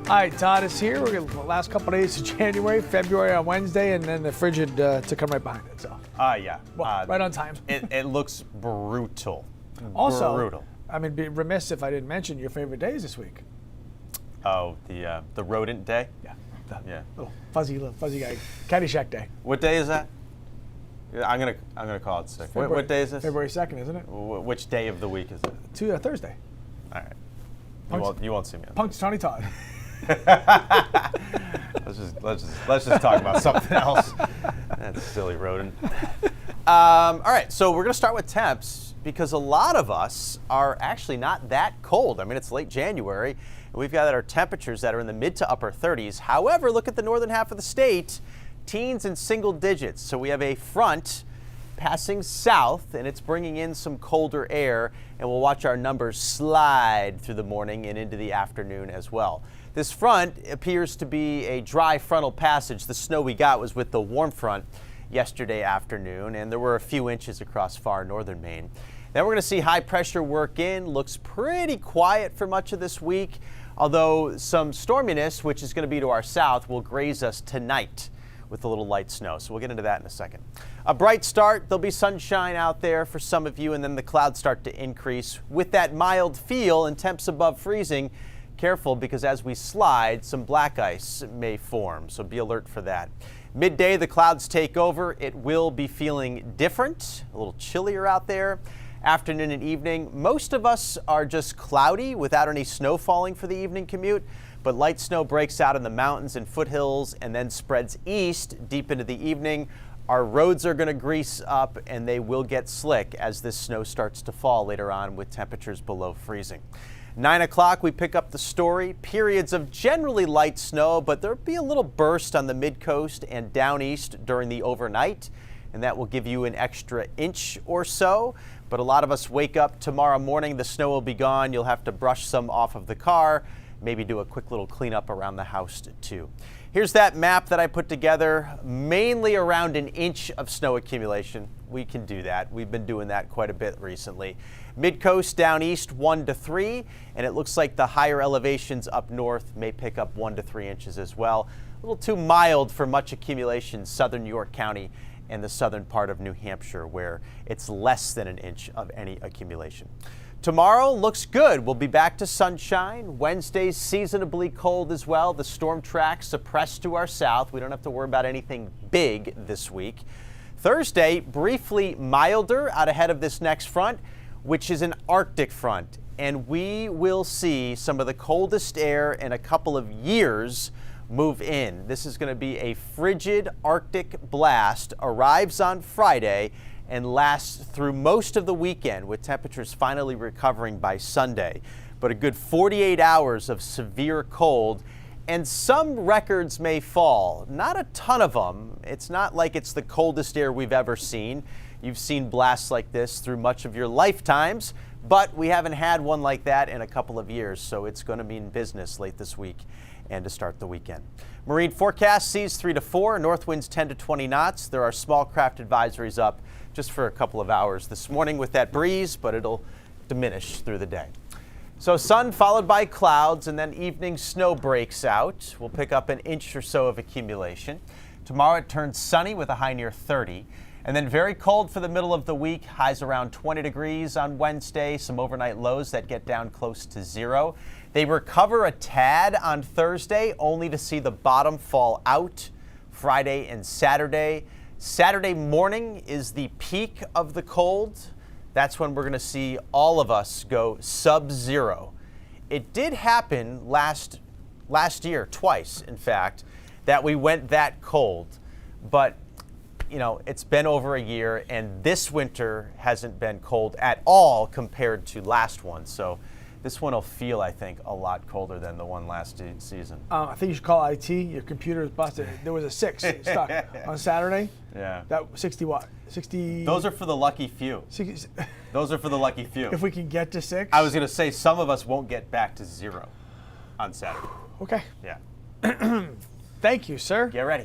All right, Todd is here. We're going to the last couple of days of January, February on Wednesday, and then the frigid to come right behind it. So, yeah. well, right on time. It looks brutal. Also, brutal. I mean, be remiss if I didn't mention your favorite days this week. Oh, the rodent day? Yeah. Yeah. Little fuzzy guy. Caddyshack day. What day is that? I'm gonna call it sick. What day is this? February 2nd, isn't it? Which day of the week is it? Thursday. All right. You won't see me on Punks Tony Todd. let's just talk about something else. That silly rodent. All right, so we're gonna start with temps because a lot of us are actually not that cold. I mean, it's late January, and we've got our temperatures that are in the mid to upper 30s. However, look at the northern half of the state, teens and single digits. So we have a front passing south, and it's bringing in some colder air, and we'll watch our numbers slide through the morning and into the afternoon as well. This front appears to be a dry frontal passage. The snow we got was with the warm front yesterday afternoon, and there were a few inches across far northern Maine. Then we're going to see high pressure work in. Looks pretty quiet for much of this week, although some storminess, which is going to be to our south, will graze us tonight with a little light snow. So we'll get into that in a second. A bright start. There'll be sunshine out there for some of you, and then the clouds start to increase with that mild feel and temps above freezing. Careful, because as we slide, some black ice may form, so be alert for that. Midday, the clouds take over. It will be feeling different, a little chillier out there. Afternoon and evening, most of us are just cloudy without any snow falling for the evening commute, but light snow breaks out in the mountains and foothills and then spreads east deep into the evening. Our roads are going to grease up and they will get slick as this snow starts to fall later on with temperatures below freezing. 9 o'clock, we pick up the story. Periods of generally light snow, but there'll be a little burst on the mid-coast and down east during the overnight, and that will give you an extra inch or so. But a lot of us wake up tomorrow morning, the snow will be gone. You'll have to brush some off of the car, maybe do a quick little cleanup around the house too. Here's that map that I put together, mainly around an inch of snow accumulation. We can do that. We've been doing that quite a bit recently. Mid-coast down east 1 to 3, and it looks like the higher elevations up north may pick up 1 to 3 inches as well. A little too mild for much accumulation, southern York County and the southern part of New Hampshire, where it's less than an inch of any accumulation. Tomorrow looks good. We'll be back to sunshine. Wednesday's seasonably cold as well. The storm track suppressed to our south. We don't have to worry about anything big this week. Thursday, briefly milder out ahead of this next front, which is an Arctic front. And we will see some of the coldest air in a couple of years move in. This is going to be a frigid Arctic blast, arrives on Friday and lasts through most of the weekend with temperatures finally recovering by Sunday. But a good 48 hours of severe cold, and some records may fall. Not a ton of them. It's not like it's the coldest air we've ever seen. You've seen blasts like this through much of your lifetimes, but we haven't had one like that in a couple of years, so it's going to mean business late this week and to start the weekend. Marine forecast seas 3 to 4, north winds 10 to 20 knots. There are small craft advisories up just for a couple of hours this morning with that breeze, but it'll diminish through the day. So sun followed by clouds, and then evening snow breaks out. We'll pick up an inch or so of accumulation. Tomorrow it turns sunny with a high near 30. And then very cold for the middle of the week, highs around 20 degrees on Wednesday, some overnight lows that get down close to 0. They recover a tad on Thursday, only to see the bottom fall out Friday and Saturday. Saturday morning is the peak of the cold. That's when we're going to see all of us go sub-zero. It did happen last year, twice, in fact, that we went that cold. But you know, it's been over a year, and this winter hasn't been cold at all compared to last one. So this one will feel, I think, a lot colder than the one last season. I think you should call IT. Your computer is busted. There was a 6 stuck on Saturday. Yeah. That 60 what? 60. Those are for the lucky few. 60, Those are for the lucky few. if we can get to 6. I was going to say some of us won't get back to 0 on Saturday. Okay. Yeah. Thank you, sir. Get ready.